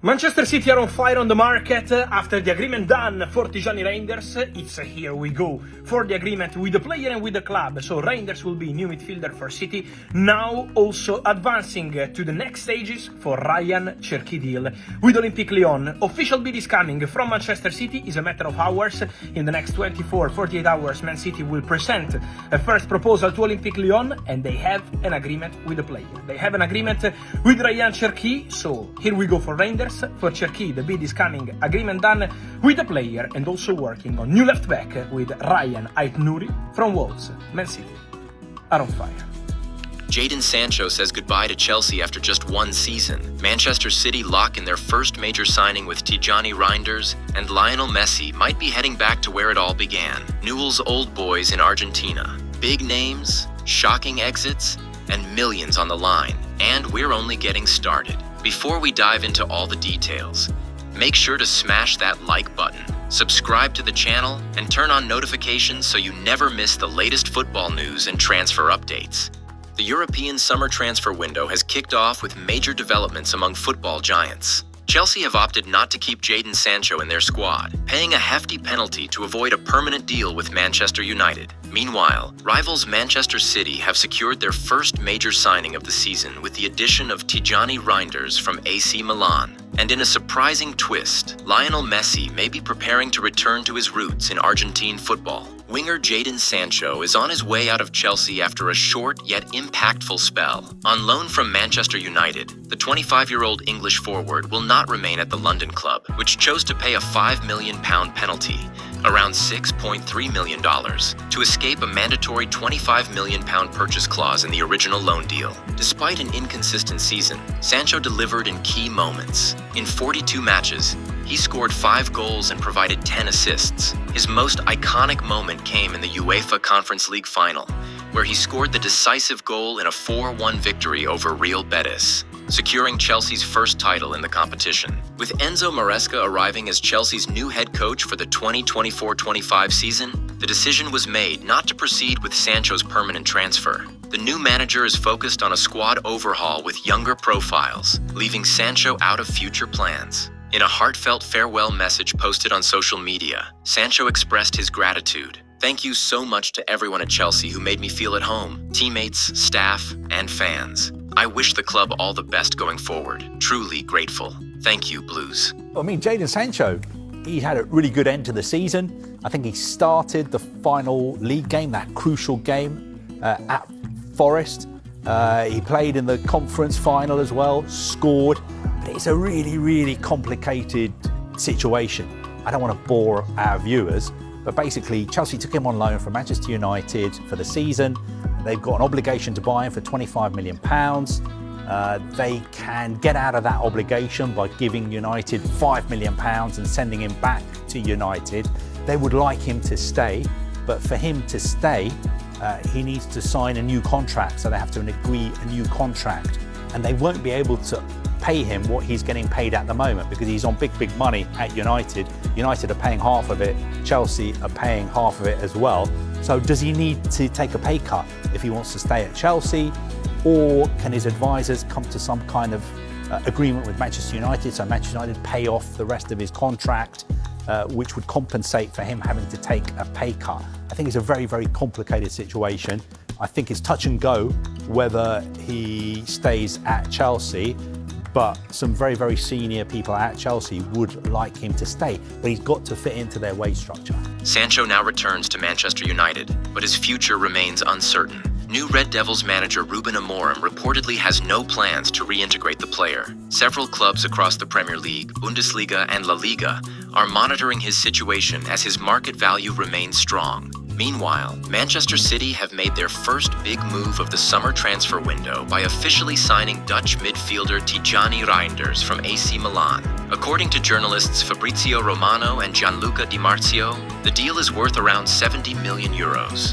Manchester City are on fire on the market after the agreement done for Tijjani Reijnders. It's here we go for the agreement with the player and with the club. So Reijnders will be new midfielder for City. Now also advancing to the next stages for Ryan Cherki deal with Olympique Lyon. Official bid is coming from Manchester City. Is a matter of hours. In the next 24-48 hours, Man City will present a first proposal to Olympique Lyon and they have an agreement with the player. They have an agreement with Ryan Cherki. So here we go for Reijnders. For Cherki, the bid is coming, agreement done with the player and also working on new left back with Ryan Aït-Nouri from Wolves. Man City are on fire. Jadon Sancho says goodbye to Chelsea after just one season. Manchester City lock in their first major signing with Tijjani Reijnders, and Lionel Messi might be heading back to where it all began. Newell's old boys in Argentina. Big names, shocking exits, and millions on the line. And we're only getting started. Before we dive into all the details, make sure to smash that like button, subscribe to the channel, and turn on notifications so you never miss the latest football news and transfer updates. The European summer transfer window has kicked off with major developments among football giants. Chelsea have opted not to keep Jadon Sancho in their squad, paying a hefty penalty to avoid a permanent deal with Manchester United. Meanwhile, rivals Manchester City have secured their first major signing of the season with the addition of Tijjani Reijnders from AC Milan. And in a surprising twist, Lionel Messi may be preparing to return to his roots in Argentine football. Winger Jadon Sancho is on his way out of Chelsea after a short yet impactful spell. On loan from Manchester United, the 25-year-old English forward will not remain at the London club, which chose to pay a £5 million penalty, around $6.3 million, to escape a mandatory £25 million purchase clause in the original loan deal. Despite an inconsistent season, Sancho delivered in key moments. In 42 matches, he scored 5 goals and provided 10 assists. His most iconic moment came in the UEFA Conference League final, where he scored the decisive goal in a 4-1 victory over Real Betis, securing Chelsea's first title in the competition. With Enzo Maresca arriving as Chelsea's new head coach for the 2024-25 season, the decision was made not to proceed with Sancho's permanent transfer. The new manager is focused on a squad overhaul with younger profiles, leaving Sancho out of future plans. In a heartfelt farewell message posted on social media, Sancho expressed his gratitude. "Thank you so much to everyone at Chelsea who made me feel at home, teammates, staff, and fans. I wish the club all the best going forward. Truly grateful. Thank you, Blues." I mean, Jadon Sancho, he had a really good end to the season. I think he started the final league game, that crucial game at Forest. He played in the conference final as well, scored. But it's a really, really complicated situation. I don't want to bore our viewers, but basically Chelsea took him on loan from Manchester United for the season. They've got an obligation to buy him for £25 million. They can get out of that obligation by giving United £5 million and sending him back to United. They would like him to stay, but for him to stay, he needs to sign a new contract, so they have to agree a new contract. And they won't be able to pay him what he's getting paid at the moment because he's on big money at United. United are paying half of it, Chelsea are paying half of it as well. So does he need to take a pay cut if he wants to stay at Chelsea, or can his advisors come to some kind of agreement with Manchester United, so Manchester United pay off the rest of his contract, which would compensate for him having to take a pay cut? I think it's a very complicated situation. I think it's touch and go whether he stays at Chelsea, but some very senior people at Chelsea would like him to stay, but he's got to fit into their wage structure. Sancho now returns to Manchester United, but his future remains uncertain. New Red Devils manager Ruben Amorim reportedly has no plans to reintegrate the player. Several clubs across the Premier League, Bundesliga, and La Liga are monitoring his situation as his market value remains strong. Meanwhile, Manchester City have made their first big move of the summer transfer window by officially signing Dutch midfielder Tijjani Reijnders from AC Milan. According to journalists Fabrizio Romano and Gianluca Di Marzio, the deal is worth around €70 million,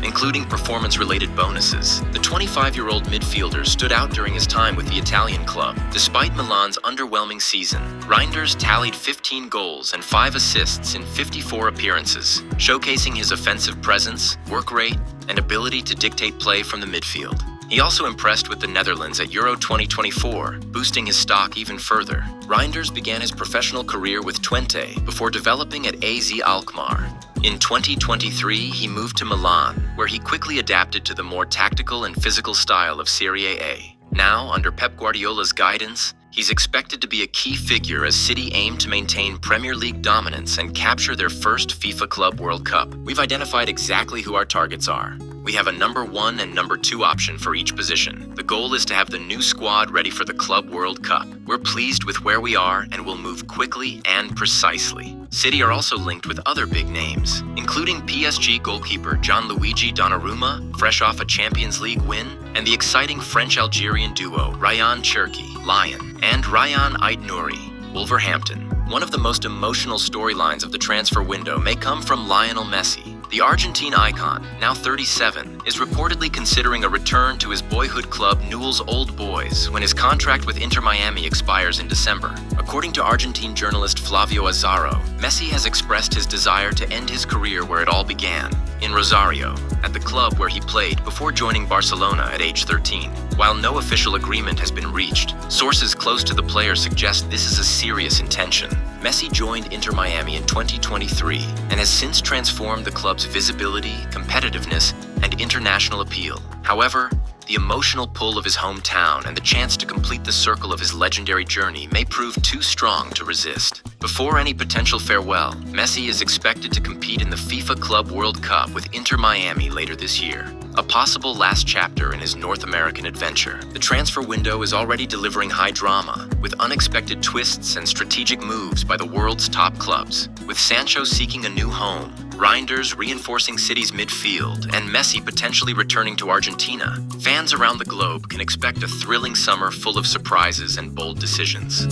including performance-related bonuses. The 25-year-old midfielder stood out during his time with the Italian club. Despite Milan's underwhelming season, Reijnders tallied 15 goals and 5 assists in 54 appearances, showcasing his offensive presence, work rate, and ability to dictate play from the midfield. He also impressed with the Netherlands at Euro 2024, boosting his stock even further. Reijnders began his professional career with Twente before developing at AZ Alkmaar. In 2023, he moved to Milan, where he quickly adapted to the more tactical and physical style of Serie A. Now, under Pep Guardiola's guidance, he's expected to be a key figure as City aim to maintain Premier League dominance and capture their first FIFA Club World Cup. We've identified exactly who our targets are. We have a number 1 and number 2 option for each position. The goal is to have the new squad ready for the Club World Cup. We're pleased with where we are and will move quickly and precisely. City are also linked with other big names, including PSG goalkeeper Gianluigi Donnarumma, fresh off a Champions League win, and the exciting French-Algerian duo Ryan Cherki, Lyon, and Ryan Aït-Nouri, Wolverhampton. One of the most emotional storylines of the transfer window may come from Lionel Messi. The Argentine icon, now 37, is reportedly considering a return to his boyhood club Newell's Old Boys when his contract with Inter Miami expires in December. According to Argentine journalist Flavio Azaro, Messi has expressed his desire to end his career where it all began, in Rosario, at the club where he played before joining Barcelona at age 13. While no official agreement has been reached, sources close to the player suggest this is a serious intention. Messi joined Inter Miami in 2023 and has since transformed the club's visibility, competitiveness, and international appeal. However, the emotional pull of his hometown and the chance to complete the circle of his legendary journey may prove too strong to resist. Before any potential farewell, Messi is expected to compete in the FIFA Club World Cup with Inter Miami later this year, a possible last chapter in his North American adventure. The transfer window is already delivering high drama, with unexpected twists and strategic moves by the world's top clubs. With Sancho seeking a new home, Reijnders reinforcing City's midfield, and Messi potentially returning to Argentina, fans around the globe can expect a thrilling summer full of surprises and bold decisions.